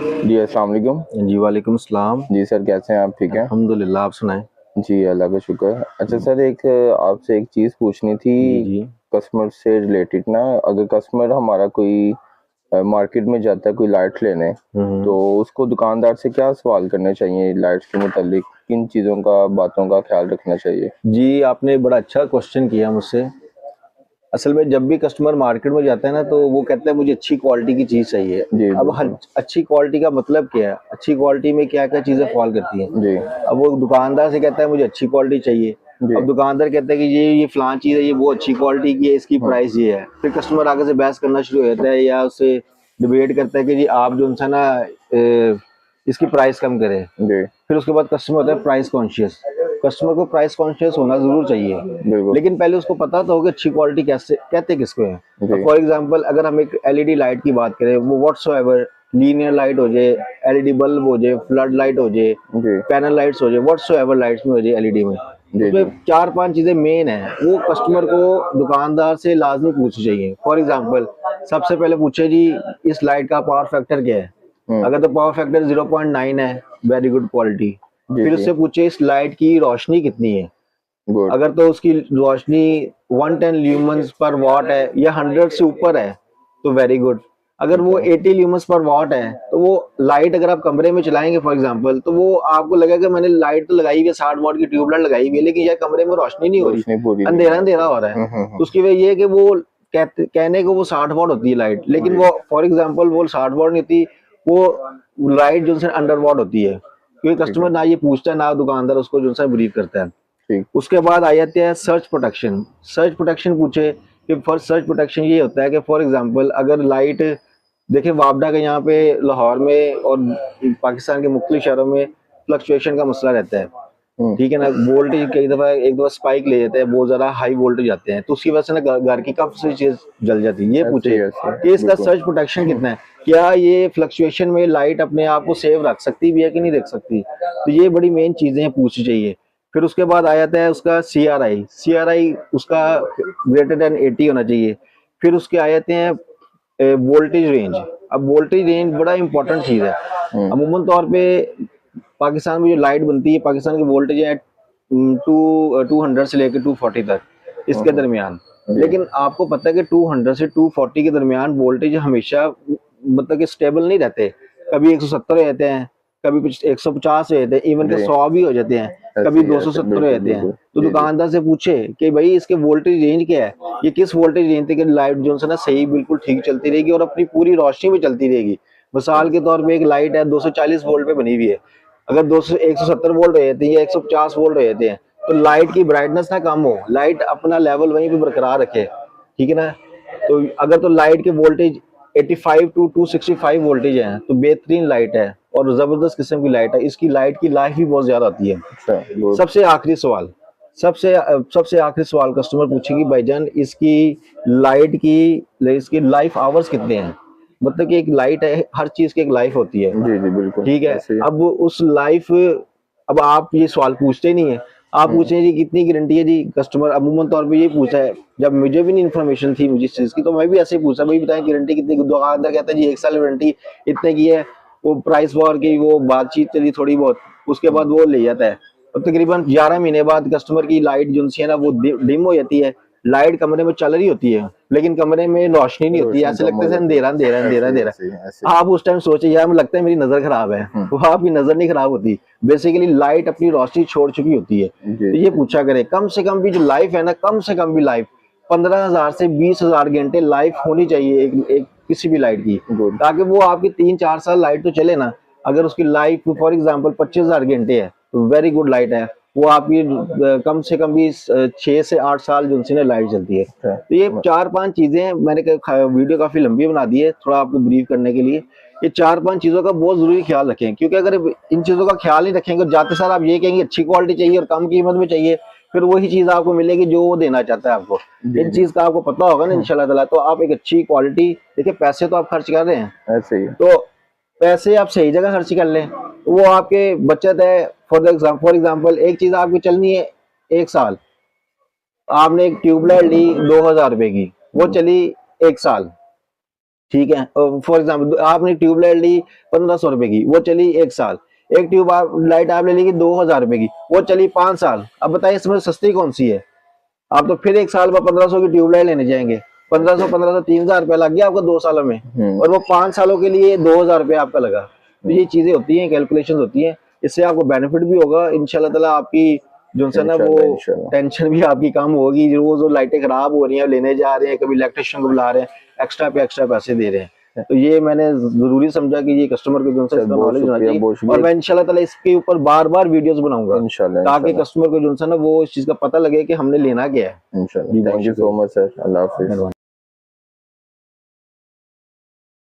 जी अस्सलाम वालेकुम। जी वालेकुम सलाम। जी सर, कैसे हैं आप? ठीक हैं? अल्हम्दुलिल्लाह, आप सुनाएं। जी अल्लाह का शुक्र। अच्छा सर, एक आपसे एक चीज़ पूछनी थी जी जी। कस्टमर से रिलेटेड ना। अगर कस्टमर हमारा कोई मार्केट में जाता है कोई लाइट लेने, तो उसको दुकानदार से क्या सवाल करने चाहिए लाइट्स के मुतालिक? किन चीज़ों का, बातों का ख्याल रखना चाहिए? जी, आपने बड़ा अच्छा क्वेश्चन किया मुझसे। असल में जब भी कस्टमर मार्केट में जाता है ना, तो वो कहता है मुझे अच्छी क्वालिटी की चीज़ चाहिए। जी अब हर बिल्कुल। अच्छी क्वालिटी का मतलब क्या है? अच्छी क्वालिटी में क्या-क्या चीज़ें फॉल करती हैं? जी। अब वो दुकानदार से कहता है मुझे अच्छी क्वालिटी चाहिए। जी। अब दुकानदार कहता है कि ये फलाँ चीज़ है, ये वो अच्छी क्वालिटी की है, इसकी हाँ। प्राइस ये है। फिर कस्टमर आगे से बहस करना शुरू हो जाता है या उससे डिबेट करता है कि जी आप जो है ना इसकी प्राइस कम करें। जी फिर उसके बाद कस्टमर होता है प्राइस कॉन्शियस। कस्टमर को प्राइस कॉन्शियस होना ज़रूर चाहिए, बिल्कुल। लेकिन पहले उसको पता तो हो कि अच्छी क्वालिटी कैसे कहते किसको है। अब जी। फॉर एग्जांपल अगर हम एक एलईडी लाइट की बात करें, वो व्हाटसोएवर लीनियर लाइट हो जाए, एलईडी बल्ब हो जाए, फ्लड लाइट हो जाए, जी। पैनल लाइट्स हो जाए, व्हाटसोएवर लाइट्स में हो जाए एलईडी में, जी। उसमें जी। 4-5 चीज़ें मेन है, वो कस्टमर को दुकानदार से लाज़मी पूछनी चाहिए। फॉर एग्जांपल सबसे पहले पूछे जी इस लाइट का पावर फैक्टर क्या है? हुँ। अगर तो पावर फैक्टर 0.9 है, वेरी गुड क्वालिटी। जी। फिर जी। उससे पूछे इस लाइट की रोशनी कितनी है? गुड। अगर तो उसकी रोशनी 110 ल्यूमेंस पर वॉट है या 100 से ऊपर है तो वेरी गुड। अगर ठीक वो है। 80 ल्यूमेंस पर वॉट है तो वो लाइट अगर आप कमरे में चलाएंगे फॉर एग्जांपल, तो वो आपको लगेगा मैंने लाइट तो लगाई हुई है, 60 वॉट की ट्यूबलाइट लगाई हुई है, लेकिन यार कमरे में रोशनी नहीं हो रही, रोशनी पूरी नहीं अंधेरा है। अंधेरा हो रहा है। तो उसकी वजह ये है कि वो कहने को वो 60 वॉट होती है लाइट, लेकिन जी। वो फॉर एग्जाम्पल वो 60 वॉट नहीं होती, वो लाइट जो है अंडर वॉट होती है, क्योंकि ठीक है। कस्टमर ना ये पूछता है ना दुकानदार उसको जो है ब्रीफ करता है। ठीक। उसके बाद आ जाते हैं सर्च प्रोटेक्शन। सर्च प्रोटेक्शन पूछे कि फॉर सर्च प्रोटेक्शन ये होता है कि फॉर एग्जांपल अगर लाइट, देखिए वापडा के यहाँ पे लाहौर में और पाकिस्तान के मुख्तलिफ शहरों में फ्लक्चुएशन का मसला रहता है, हुँ। ठीक है ना। वोल्टेज कई दफ़ा एक दफ़ा स्पाइक ले जाते हैं, बहुत ज़्यादा हाई वोल्टेज आते हैं, तो उसकी वजह से ना घर की काफ़ी सारी चीज़ जल जाती है। ये ऐसे पूछे ही, ऐसे कि ही, इसका बिल्कुल। सर्च प्रोटेक्शन कितना है, क्या ये फ्लक्चुएशन में लाइट अपने आप को सेव रख सकती भी है कि नहीं रख सकती। तो ये बड़ी मेन चीज़ें पूछनी चाहिए। फिर उसके बाद आ जाता है उसका सीआरआई। सीआरआई उसका ग्रेटर देन 80 होना चाहिए। फिर उसके आ जाते हैं वोल्टेज रेंज। अब वोल्टेज रेंज बड़ा इंपॉर्टेंट चीज़ है। हुँ। अमूमन तौर पे पाकिस्तान में जो लाइट बनती है, पाकिस्तान की वोल्टेज है 200 से लेकर 240 तक, हुँ, इसके हुँ। दरमियान। जी। लेकिन आपको पता है कि 200 से 240 के दरमियान वोल्टेज हमेशा मतलब कि स्टेबल नहीं रहते। कभी 170 हो जाते हैं, कभी कुछ 150 हो जाते हैं, इवन के जी। 100 भी हो जाते हैं, कभी ऐसे ही, ऐसे 270 हो बिल्कुल, जाते हैं। बिल्कुल। तो जी, जी। दुकानदार से पूछे कि भाई इसके वोल्टेज रेंज क्या है, ये किस वोल्टेज रेंज तक लाइट जो है ना सही बिल्कुल ठीक चलती रहेगी और अपनी पूरी रोशनी में चलती रहेगी। मिसाल के तौर पे एक लाइट है 240 वोल्ट पे बनी हुई है, अगर 200 170 वोल्ट हो जाती है या 150 वोल्ट हो जाते हैं, तो लाइट की ब्राइटनेस ना कम हो, लाइट अपना लेवल वहीं पे बरकरार रखे, ठीक है ना। तो अगर तो लाइट के वोल्टेज 85 टू 265 वोल्टेज है तो बेहतरीन लाइट है और जबरदस्त किस्म की लाइट है, इसकी लाइट की लाइफ भी बहुत ज्यादा आती है। अच्छा, गुड। सबसे आखिरी सवाल, सबसे आखिरी सवाल कस्टमर पूछेगी भाईजान इसकी लाइट की, इसकी लाइफ आवर्स कितने हैं। मतलब कि एक लाइट है, हर चीज की एक लाइफ होती है, जी, जी, बिल्कुल, ठीक है। ऐसे ही है। अब उस लाइफ, अब आप ये सवाल पूछते ही नहीं है, आप हुँ। पूछे जी कितनी गारंटी है जी। कस्टमर अमूमन तौर पे ये पूछा है, जब मुझे भी नहीं इन्फॉर्मेशन थी मुझे इस चीज की, तो मैं भी ऐसे ही पूछा भाई बताएं गारंटी कितनी। दुकानदार कहता है जी 1 साल गारंटी इतने की है। वो प्राइस वॉर की वो बातचीत चली थोड़ी बहुत, उसके हुँ। बाद वो ले जाता है। अब तकरीबन 11 महीने बाद कस्टमर की लाइट जो है ना वो डिम हो जाती है। लाइट कमरे में चल रही होती है लेकिन कमरे में रोशनी नहीं होती है, रोशनी ऐसे कम लगता हो है जाती है। अंधेरा अंधेरा अंधेरा ऐसे ही, अंधेरा। ऐसे ही, ऐसे ही। आप उस टाइम सोचे यार मुझे लगता है मेरी नजर खराब है, हुँ। वो आपकी नजर नहीं खराब होती, बेसिकली लाइट अपनी रोशनी छोड़ चुकी होती है। जी, तो ये जी। पूछा करे कम से कम भी जो लाइफ है ना, कम से कम भी लाइफ 15,000 से 20,000 घंटे लाइफ होनी चाहिए एक किसी भी लाइट की, गुड। ताकि वो आपकी 3-4 साल लाइट तो चले ना। अगर उसकी लाइफ फॉर एग्जांपल 25,000 घंटे है तो वेरी गुड लाइट है, वो आपकी कम से कम भी 6 से 8 साल जो सी ना लाइट चलती है। अच्छा। तो ये 4-5 चीजें मैंने वीडियो काफी लंबी बना दी है थोड़ा आपको ब्रीफ करने के लिए। ये 4-5 चीजों का बहुत जरूरी ख्याल रखें, क्योंकि अगर इन चीजों का ख्याल नहीं रखेंगे, जाते सार आप ये कहेंगे अच्छी क्वालिटी चाहिए और कम कीमत में चाहिए, फिर वही चीज आपको मिलेगी जो वो देना चाहता है आपको। जी, इन जी। चीज का आपको पता होगा ना इंशाल्लाह ताला, तो आप एक अच्छी क्वालिटी, देखिए पैसे तो आप खर्च कर रहे हैं, ऐसे ही है। तो पैसे आप सही जगह खर्च कर लें, वो आपके बचत है। फॉर एग्जाम्पल एक चीज आपकी चलनी है 1 साल, आपने एक ट्यूबलाइट ली 2,000 रुपए की, वो हुँ। चली 1 साल, ठीक है, फॉर एग्जाम्पल आपने ट्यूबलाइट ली 1500 रुपए की, वो चली 1 साल। एक ट्यूब आप लाइट आप ले लेगी 2000 रुपए की, वो चली 5 साल। अब बताइए इसमें सस्ती कौन सी है? आप तो फिर 1 साल में 1500 की ट्यूबलाइट लेने जाएंगे, 1500 3000 रुपया लग गया आपको 2 सालों में, और वो 5 सालों के लिए 2000 रुपया आपका लगा। तो ये चीजें होती हैं, कैलकुलेशन होती हैं, इससे आपको बेनिफिट भी होगा इंशाल्लाह ताला। आपकी जो है ना वो इंशाल्लाह। टेंशन भी आपकी कम होगी। जो लाइटें खराब हो रही हैं, लेने जा रहे हैं, कभी इलेक्ट्रिशियन को बुला रहे हैं, एक्स्ट्रा पैसे दे रहे हैं, तो ये मैंने जरूरी समझा कि ये कस्टमर को जो है इसका बहुत नॉलेज होना शुक्रिया, चाहिए। बहुत शुक्रिया। और मैं इंशाल्लाह ताला इसके ऊपर बार बार वीडियोस बनाऊंगा इंशाल्लाह ताकि इंशाल्लाह कस्टमर को जो है ना वो इस चीज का पता लगे कि हमने लेना क्या है। इंशाल्लाह। Thank you so much sir, Allah Hafiz.